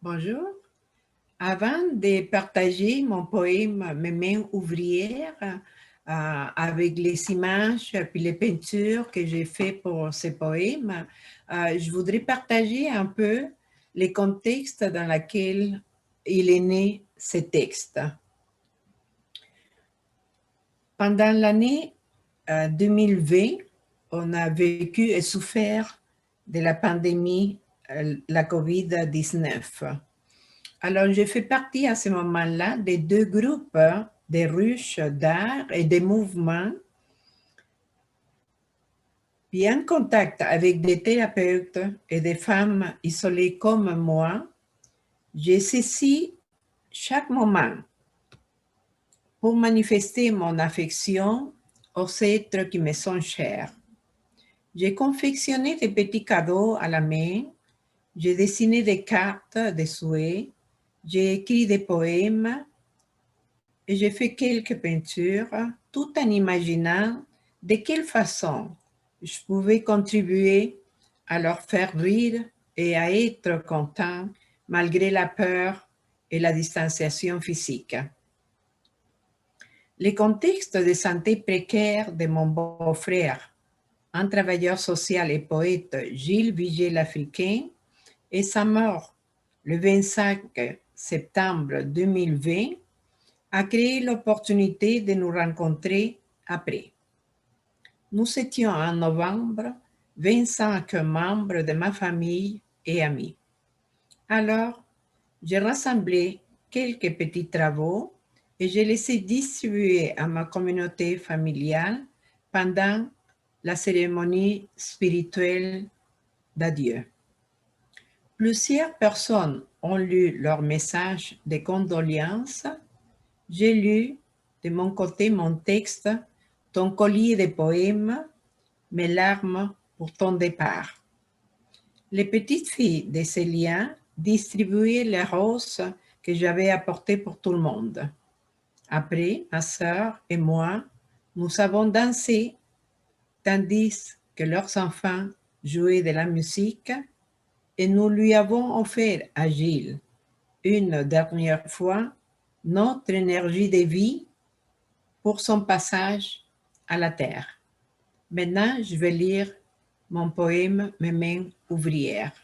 Bonjour. Avant de partager mon poème Mes mains ouvrières avec les images puis les peintures que j'ai fait pour ce poème, je voudrais partager un peu les contextes dans lesquels il est né ce texte. Pendant l'année 2020, on a vécu et souffert de la pandémie, la COVID-19. Alors, je fais partie à ce moment-là des deux groupes, des ruches d'art et des mouvements, puis en contact avec des thérapeutes et des femmes isolées comme moi, j'ai saisi chaque moment pour manifester mon affection aux êtres qui me sont chers. J'ai confectionné des petits cadeaux à la main, j'ai dessiné des cartes, des souhaits, j'ai écrit des poèmes, et j'ai fait quelques peintures, tout en imaginant de quelle façon je pouvais contribuer à leur faire rire et à être content malgré la peur et la distanciation physique. Le contexte de santé précaire de mon beau-frère, un travailleur social et poète, Gilles Vigée-L'Africain, et sa mort le 25 septembre 2020, a créé l'opportunité de nous rencontrer après. Nous étions en novembre 25 membres de ma famille et amis. Alors, j'ai rassemblé quelques petits travaux et je les ai distribués à ma communauté familiale pendant la cérémonie spirituelle d'adieu. Plusieurs personnes ont lu leur message de condoléances. J'ai lu de mon côté mon texte, ton collier de poèmes, mes larmes pour ton départ. Les petites filles de Célia distribuaient les roses que j'avais apportées pour tout le monde. Après, ma sœur et moi, nous avons dansé tandis que leurs enfants jouaient de la musique et nous lui avons offert à Gilles une dernière fois notre énergie de vie pour son passage à la terre. Maintenant, je vais lire mon poème Mes mains ouvrières.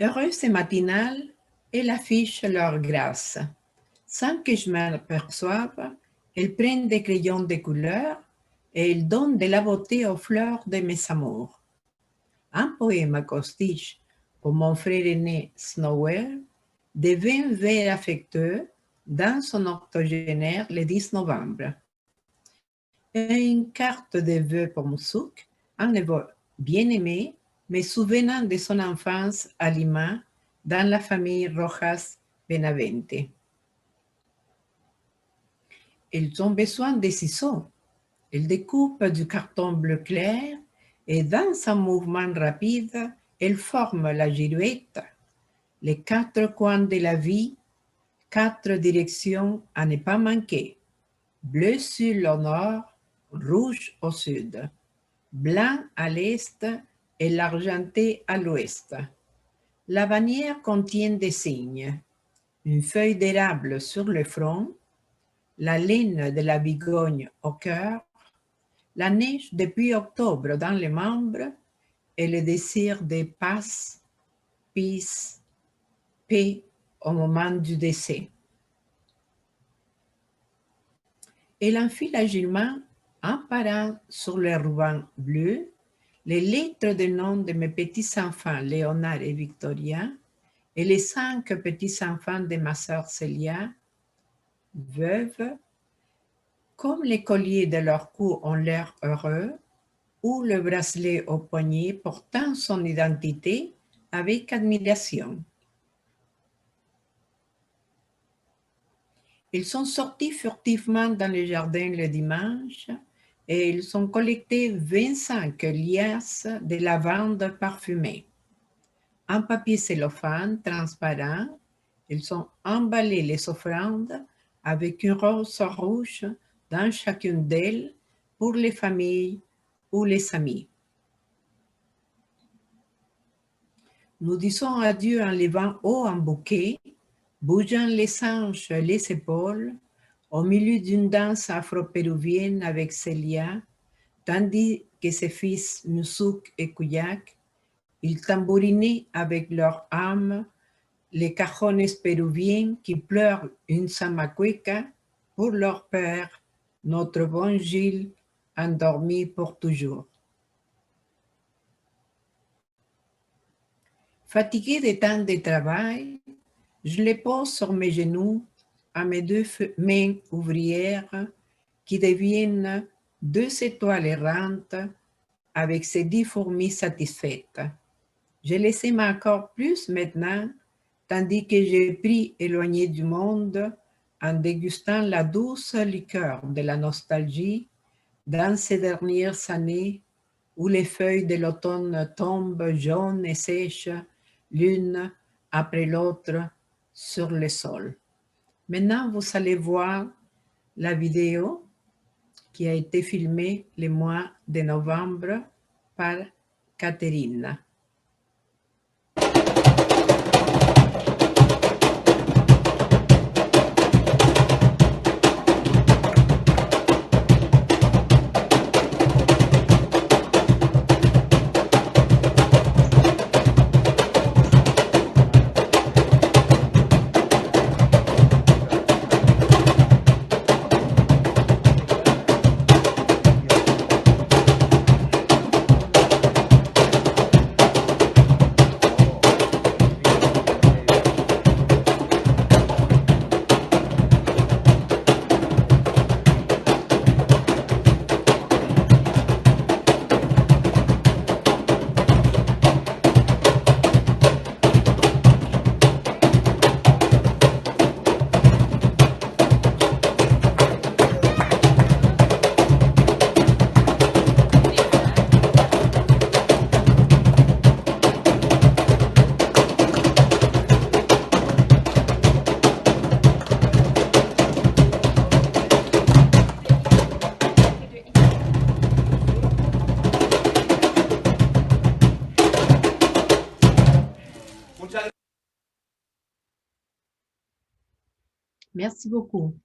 Heureuse et matinale, elles affichent leur grâce. Sans que je m'en aperçoive, elles prennent des crayons de couleur et elles donnent de la beauté aux fleurs de mes amours. Un poème accostiche pour mon frère aîné Snowell devint vers affectueux dans son octogénaire le 10 novembre. Et une carte de vœux pour Moussouk, un neveu bien-aimé, me souvenant de son enfance à Lima, dans la famille Rojas Benavente. Ils ont besoin de ciseaux. Ils découpent du carton bleu clair et dans un mouvement rapide, ils forment la girouette. Les quatre coins de la vie, quatre directions à ne pas manquer. Bleu sur le nord, rouge au sud, blanc à l'est et l'argenté à l'ouest. La bannière contient des signes, une feuille d'érable sur le front, la laine de la bigogne au cœur, la neige depuis octobre dans les membres et le désir de pace, paix au moment du décès. Elle enfile agilement, en parant sur le ruban bleu, les lettres de nom de mes petits-enfants Léonard et Victoria et les 5 petits-enfants de ma sœur Célia, veuve, comme les colliers de leur cou ont l'air heureux, ou le bracelet au poignet portant son identité avec admiration. Ils sont sortis furtivement dans le jardin le dimanche et ils ont collecté 25 liasses de lavande parfumée. En papier cellophane transparent, ils ont emballé les offrandes avec une rose rouge dans chacune d'elles pour les familles ou les amis. Nous disons adieu en levant haut un bouquet, bougeant les hanches, les épaules, au milieu d'une danse afro-péruvienne avec Célia, tandis que ses fils Musouk et Kuyak, ils tambourinaient avec leur âme les cajones péruviens qui pleurent une samacueca pour leur père, notre bon Gilles, endormi pour toujours. Fatigué de tant de travail, je les pose sur mes genoux à mes deux mains ouvrières qui deviennent deux étoiles errantes avec ces 10 fourmis satisfaites. Je les aime encore plus maintenant, tandis que j'ai pris éloigné du monde en dégustant la douce liqueur de la nostalgie dans ces dernières années où les feuilles de l'automne tombent jaunes et sèches l'une après l'autre sur le sol. Maintenant, vous allez voir la vidéo qui a été filmée le mois de novembre par Catherine. Merci beaucoup.